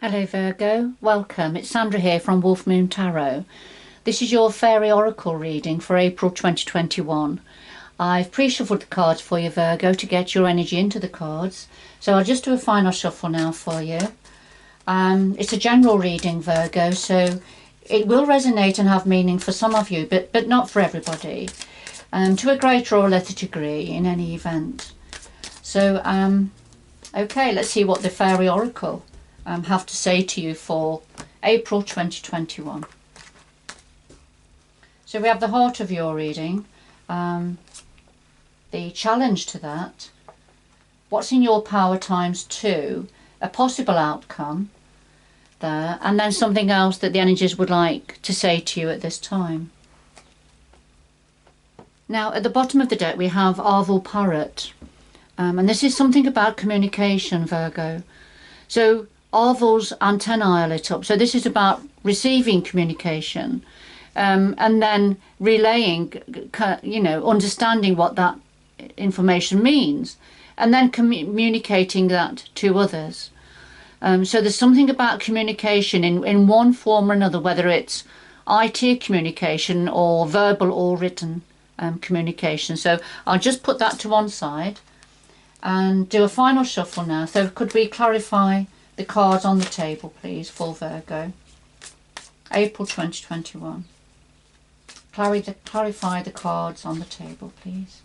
Hello Virgo, welcome. It's Sandra here from Wolf Moon Tarot. This is your Fairy Oracle reading for April 2021. I've pre-shuffled the cards for you, Virgo, to get your energy into the cards. So I'll just do a final shuffle now for you. It's a general reading, Virgo, so it will resonate and have meaning for some of you, but not for everybody. To a greater or lesser degree in any event. So, okay, let's see what the Fairy Oracle have to say to you for April 2021. So we have the heart of your reading, the challenge to that, what's in your power ×2, a possible outcome there, and then something else that the energies would like to say to you at this time. Now at the bottom of the deck we have Arval Parrot, and this is something about communication, Virgo. So Arval's antennae are lit up, so this is about receiving communication, and then relaying, understanding what that information means, and then communicating that to others. So there's something about communication in one form or another, whether it's IT communication or verbal or written communication. So I'll just put that to one side and do a final shuffle now. So could we clarify the cards on the table, please, for Virgo, April 2021. Clarify the cards on the table, please.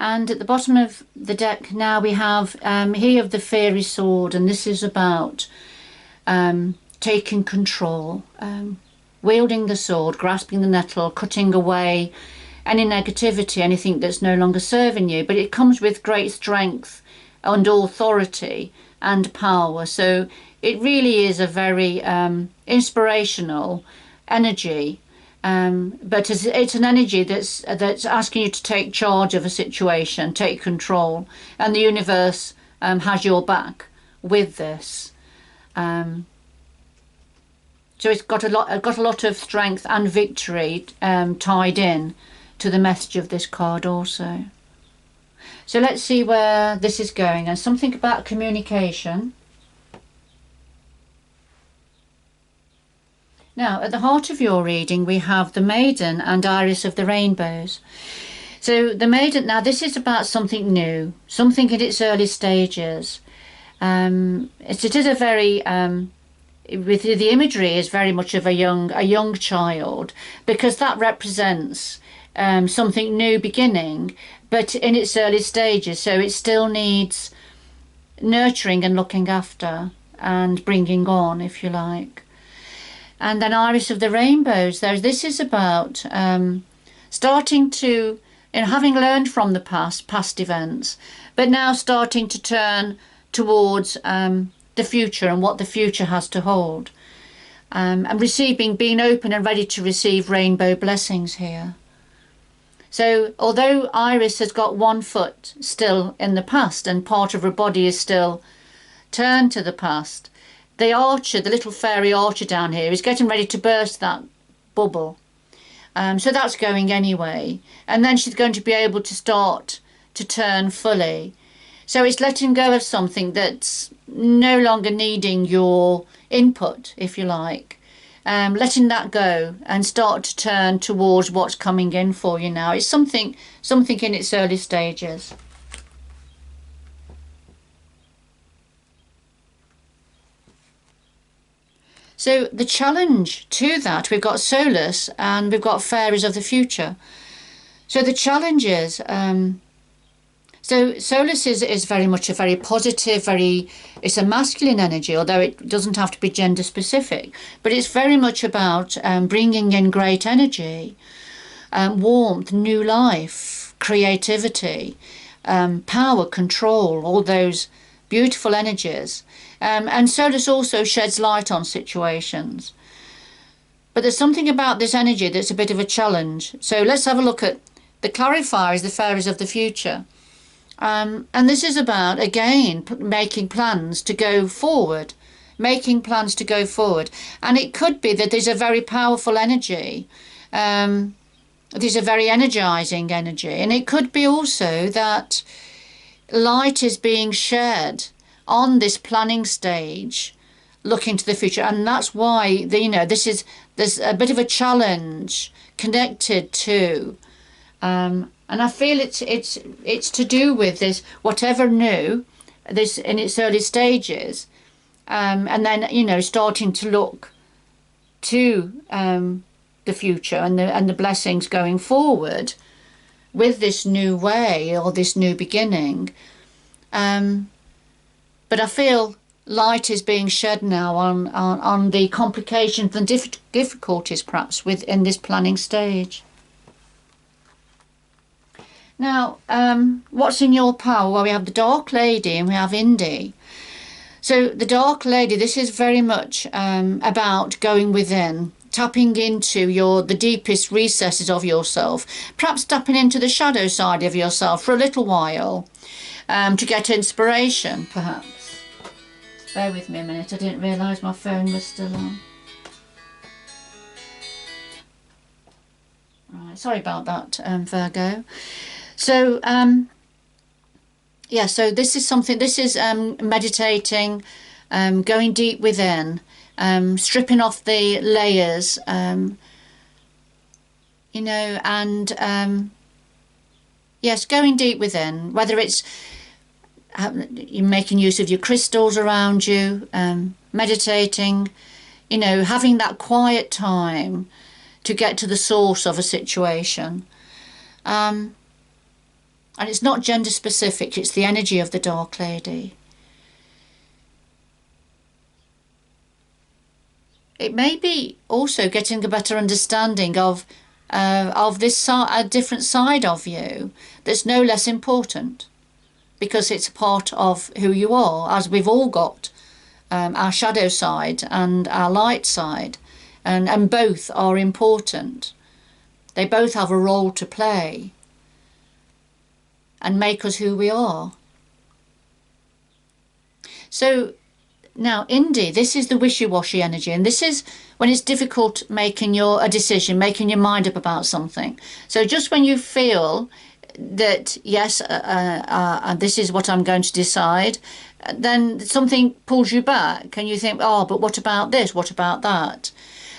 And at the bottom of the deck now we have He of the Fairy Sword, and this is about taking control, wielding the sword, grasping the nettle, cutting away any negativity, anything that's no longer serving you. But it comes with great strength and authority and power. So it really is a very inspirational energy. But it's an energy that's asking you to take charge of a situation, take control, and the universe has your back with this. So it's got a lot of strength and victory tied in to the message of this card also. So let's see where this is going, and something about communication. Now, at the heart of your reading, we have the Maiden and Iris of the Rainbows. So the Maiden, now this is about something new, something in its early stages. It is a very, with the imagery is very much of a young child, because that represents something new beginning, but in its early stages. So it still needs nurturing and looking after and bringing on, if you like. And then Iris of the Rainbows, this is about starting to, having learned from the past events, but now starting to turn towards the future and what the future has to hold. And being open and ready to receive rainbow blessings here. So although Iris has got one foot still in the past and part of her body is still turned to the past, the archer, the little fairy archer down here, is getting ready to burst that bubble. So that's going anyway. And then she's going to be able to start to turn fully. So it's letting go of something that's no longer needing your input, if you like. Letting that go and start to turn towards what's coming in for you now. It's something in its early stages. So the challenge to that, we've got Solus and we've got Fairies of the Future. So the challenge is, so Solus is very much a very positive, it's a masculine energy, although it doesn't have to be gender specific, but it's very much about bringing in great energy, warmth, new life, creativity, power, control, all those beautiful energies. And Solus also sheds light on situations. But there's something about this energy that's a bit of a challenge. So let's have a look at the clarifiers, the Fairies of the Future. And this is about, again, making plans to go forward. Making plans to go forward. And it could be that there's a very powerful energy. There's a very energizing energy. And it could be also that light is being shed on this planning stage, looking to the future. And that's why, there's a bit of a challenge connected to, and I feel it's to do with this, whatever new, this in its early stages, and then, starting to look to the future and the blessings going forward with this new way or this new beginning. But I feel light is being shed now on the complications and difficulties perhaps within this planning stage. Now, what's in your power? Well, we have the Dark Lady and we have Indy. So the Dark Lady, this is very much about going within, tapping into the deepest recesses of yourself, perhaps tapping into the shadow side of yourself for a little while, to get inspiration, perhaps. Bear with me a minute, I didn't realise my phone was still on. Right, sorry about that, Virgo. So, so this is meditating, going deep within, stripping off the layers, yes, going deep within, whether it's you're making use of your crystals around you, meditating, having that quiet time to get to the source of a situation. And it's not gender specific, it's the energy of the Dark Lady. It may be also getting a better understanding of this a different side of you that's no less important, because it's a part of who you are, as we've all got our shadow side and our light side, and both are important. They both have a role to play and make us who we are. So now, Indy, this is the wishy-washy energy, and this is when it's difficult making a decision, making your mind up about something. So just when you feel that, yes, this is what I'm going to decide, then something pulls you back, and you think, oh, but what about this? What about that?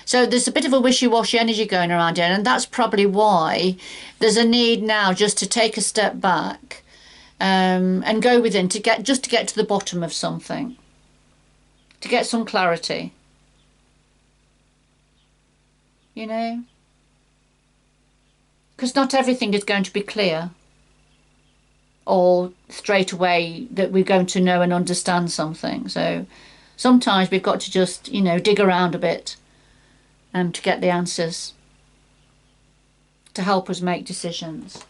So there's a bit of a wishy-washy energy going around here, and that's probably why there's a need now just to take a step back and go within to get to the bottom of something, to get some clarity. Because not everything is going to be clear or straight away that we're going to know and understand something. So sometimes we've got to just, dig around a bit to get the answers to help us make decisions.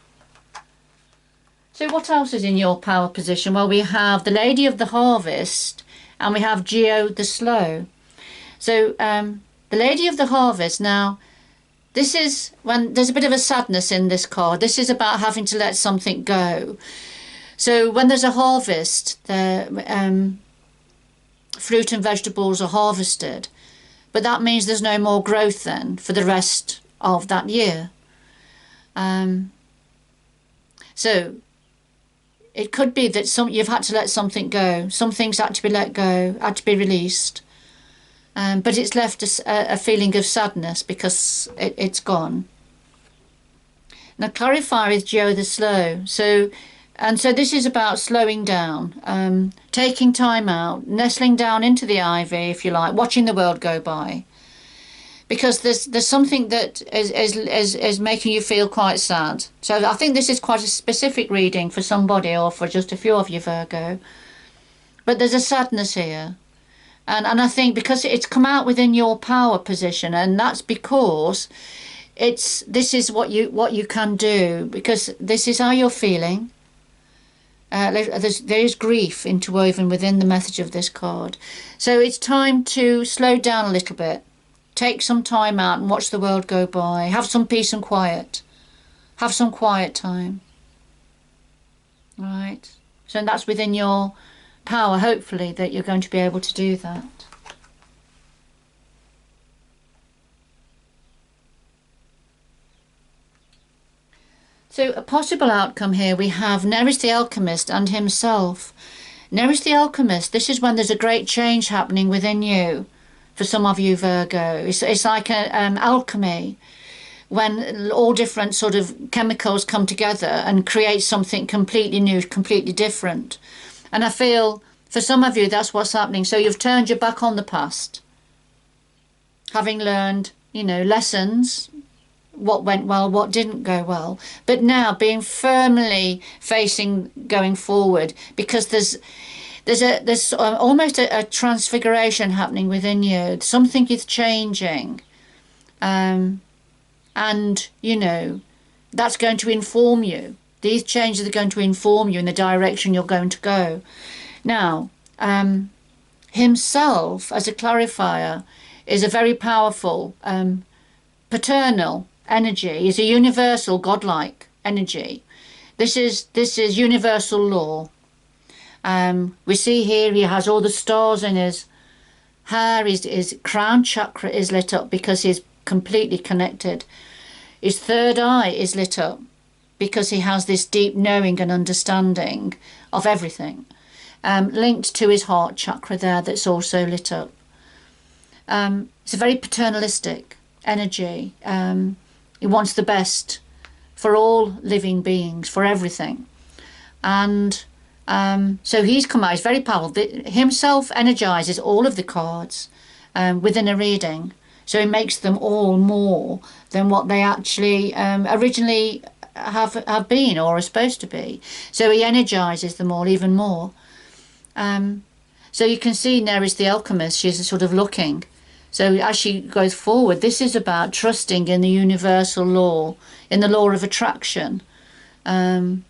So what else is in your power position? Well, we have the Lady of the Harvest and we have Geo the Slow. So the Lady of the Harvest, now this is when there's a bit of a sadness in this card. This is about having to let something go. So when there's a harvest, the fruit and vegetables are harvested, but that means there's no more growth then for the rest of that year. So it could be that you've had to let something go. Some things had to be let go, had to be released. But it's left a feeling of sadness because it's gone. Now, clarifier is Geo the Slow. So this is about slowing down, taking time out, nestling down into the ivy, if you like, watching the world go by. Because there's something that is making you feel quite sad. So I think this is quite a specific reading for somebody or for just a few of you, Virgo. But there's a sadness here. And I think because it's come out within your power position, and that's because this is what you can do, because this is how you're feeling. There is grief interwoven within the message of this card. So it's time to slow down a little bit. Take some time out and watch the world go by. Have some peace and quiet. Have some quiet time. Right. So that's within your power, hopefully, that you're going to be able to do that. So a possible outcome here, we have Nereus the Alchemist and himself. Nereus the Alchemist, this is when there's a great change happening within you. For some of you, Virgo, it's like alchemy, when all different sort of chemicals come together and create something completely new, completely different. And I feel for some of you that's what's happening. So you've turned your back on the past, having learned, lessons, what went well, what didn't go well, but now being firmly facing going forward, because there's almost a transfiguration happening within you. Something is changing, and that's going to inform you. These changes are going to inform you in the direction you're going to go. Now, himself as a clarifier is a very powerful paternal energy. Is a universal godlike energy. This is universal law. We see here he has all the stars in his hair. His crown chakra is lit up because he's completely connected. His third eye is lit up because he has this deep knowing and understanding of everything, linked to his heart chakra there, that's also lit up. It's a very paternalistic energy. He wants the best for all living beings, for everything. And so he's come out, he's very powerful. Himself energizes all of the cards within a reading. So he makes them all more than what they actually originally have been or are supposed to be. So he energizes them all even more. So you can see Nereus the Alchemist, she's sort of looking. So as she goes forward, this is about trusting in the universal law, in the law of attraction, and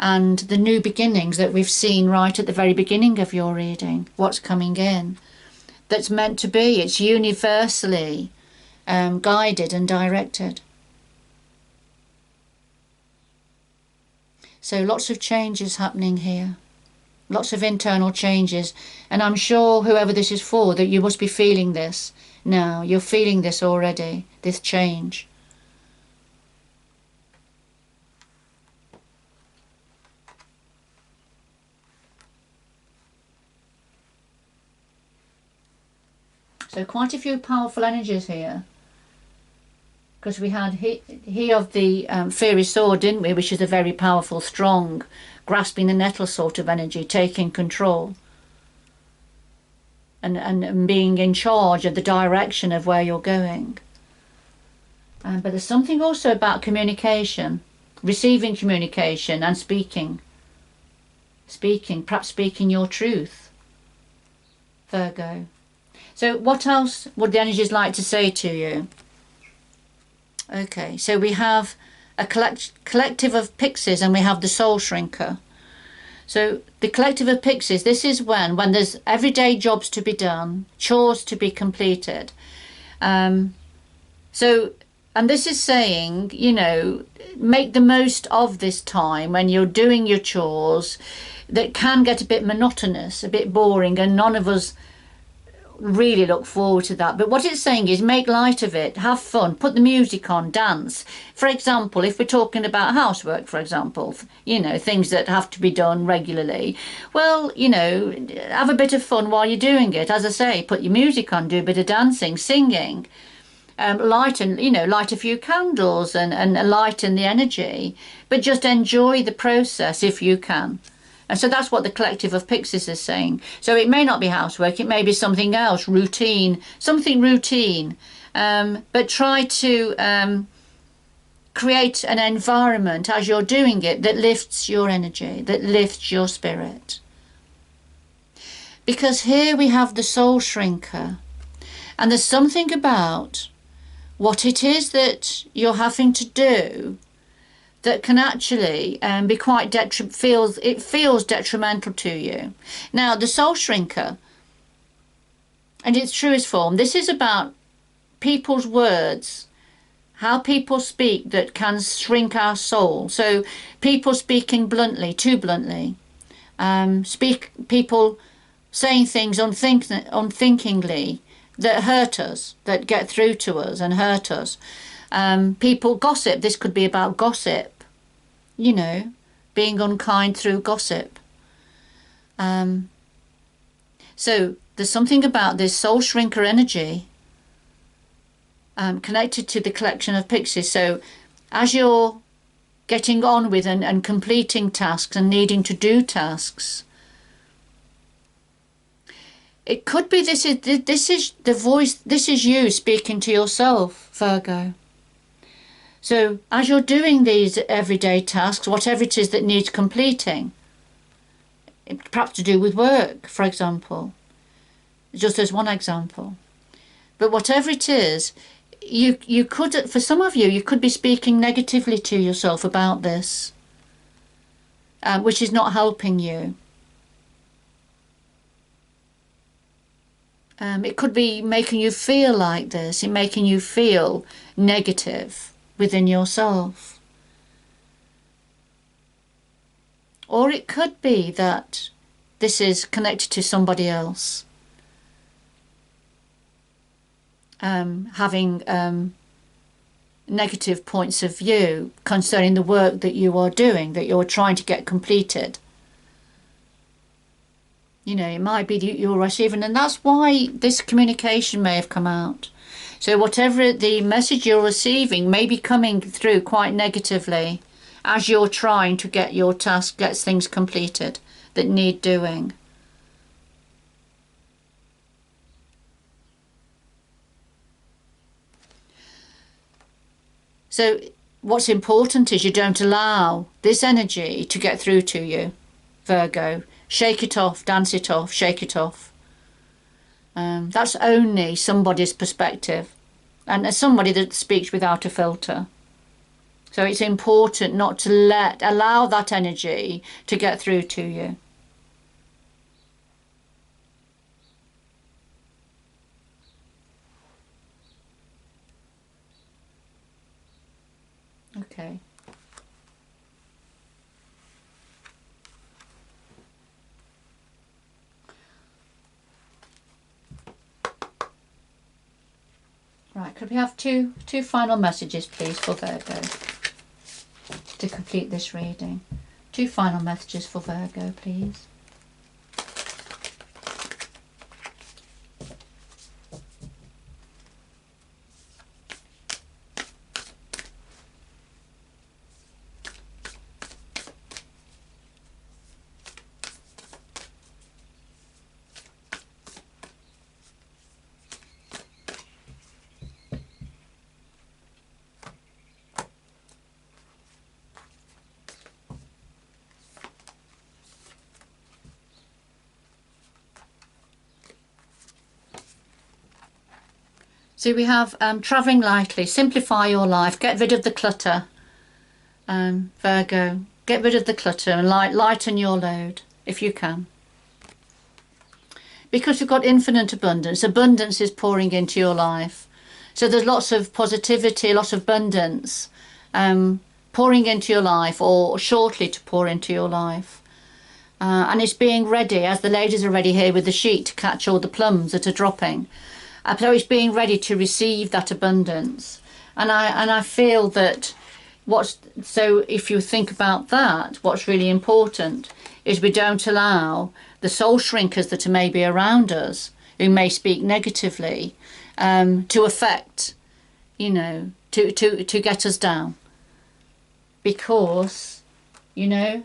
the new beginnings that we've seen right at the very beginning of your reading, what's coming in. That's meant to be. It's universally guided and directed. So lots of changes happening here. Lots of internal changes. And I'm sure whoever this is for, that you must be feeling this now. You're feeling this already, this change. So quite a few powerful energies here. Because we had he of the fiery sword, didn't we? Which is a very powerful, strong, grasping the nettle sort of energy, taking control. And being in charge of the direction of where you're going. But there's something also about communication, receiving communication and speaking. Perhaps speaking your truth, Virgo. So what else would the energies like to say to you? Okay, so we have a collective of Pixies and we have the Soul Shrinker. So the collective of Pixies, this is when there's everyday jobs to be done, chores to be completed. And this is saying, make the most of this time when you're doing your chores that can get a bit monotonous, a bit boring, and none of us really look forward to that. But what it's saying is make light of it, have fun, put the music on, dance. For example, if we're talking about housework, for example, things that have to be done regularly, well, have a bit of fun while you're doing it. As I say, put your music on, do a bit of dancing, singing, light a few candles and lighten the energy, but just enjoy the process if you can. And so that's what the collective of Pixies is saying. So it may not be housework, it may be something else, something routine. But try to create an environment as you're doing it that lifts your energy, that lifts your spirit. Because here we have the Soul Shrinker. And there's something about what it is that you're having to do that can actually be quite feels detrimental to you. Now, the Soul Shrinker, and its truest form, this is about people's words, how people speak that can shrink our soul. So people speaking bluntly, too bluntly, People saying things unthinkingly that hurt us, that get through to us and hurt us. People gossip. This could be about gossip, you know, being unkind through gossip. So there's something about this soul shrinker energy connected to the collection of Pixies. So as you're getting on with and completing tasks and needing to do tasks, it could be this is the voice, this is you speaking to yourself, Virgo. So as you're doing these everyday tasks, whatever it is that needs completing, perhaps to do with work, for example, just as one example, but whatever it is, you could, for some of you, you could be speaking negatively to yourself about this, which is not helping you. It could be making you feel like this, and making you feel negative within yourself. Or it could be that this is connected to somebody else, having negative points of view concerning the work that you are doing, that you're trying to get completed. You know, it might be that you're receiving, and that's why this communication may have come out. So whatever the message you're receiving may be coming through quite negatively as you're trying to get your task, get things completed that need doing. So what's important is you don't allow this energy to get through to you, Virgo. Shake it off, dance it off, shake it off. That's only somebody's perspective, and as somebody that speaks without a filter. So it's important not to allow that energy to get through to you. Okay. Right, could we have two final messages, please, for Virgo to complete this reading? Two final messages for Virgo, please. So we have travelling lightly, simplify your life, get rid of the clutter, Virgo, get rid of the clutter and lighten your load if you can. Because you've got infinite abundance, abundance is pouring into your life. So there's lots of positivity, lots of abundance pouring into your life, or shortly to pour into your life. And it's being ready, as the ladies are ready here with the sheet to catch all the plums that are dropping. So it's being ready to receive that abundance. And I feel that so if you think about that, what's really important is we don't allow the soul shrinkers that are maybe around us, who may speak negatively, to affect, you know, to get us down. Because, you know,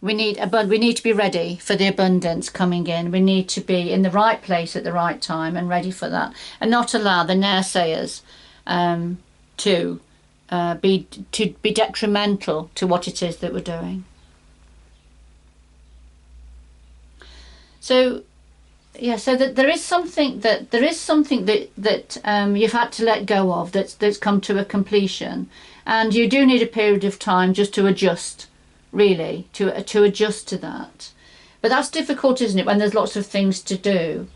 we need to be ready for the abundance coming in. We need to be in the right place at the right time and ready for that, and not allow the naysayers to be detrimental to what it is that we're doing. So yeah, so that there is something that you've had to let go of, that's come to a completion, and you do need a period of time just to adjust. Really, to adjust to that. But that's difficult, isn't it, when there's lots of things to do.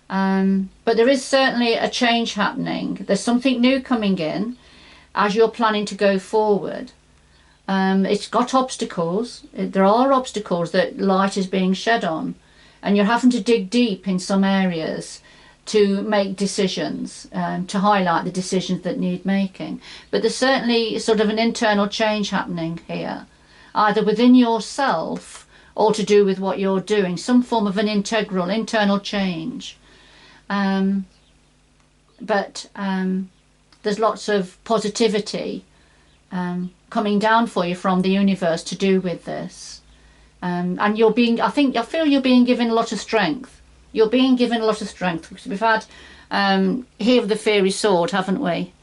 But there is certainly a change happening. There's something new coming in as you're planning to go forward. It's got obstacles. There are obstacles that light is being shed on, and you're having to dig deep in some areas to make decisions, to highlight the decisions that need making. But there's certainly sort of an internal change happening here, either within yourself or to do with what you're doing, some form of an integral internal change. But there's lots of positivity coming down for you from the universe to do with this. And you're being, I feel you're being given a lot of strength. You're being given a lot of strength, because we've had here with the fairy sword, haven't we?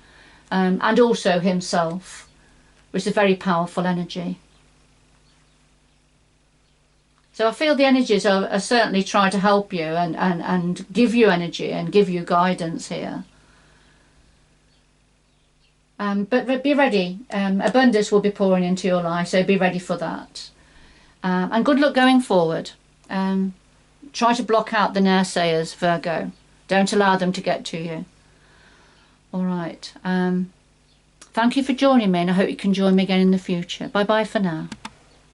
And also himself, which is a very powerful energy. So I feel the energies are certainly trying to help you and give you energy and give you guidance here. But be ready. Abundance will be pouring into your life, so be ready for that. And good luck going forward. Try to block out the naysayers, Virgo. Don't allow them to get to you. All right. Thank you for joining me, and I hope you can join me again in the future. Bye-bye for now.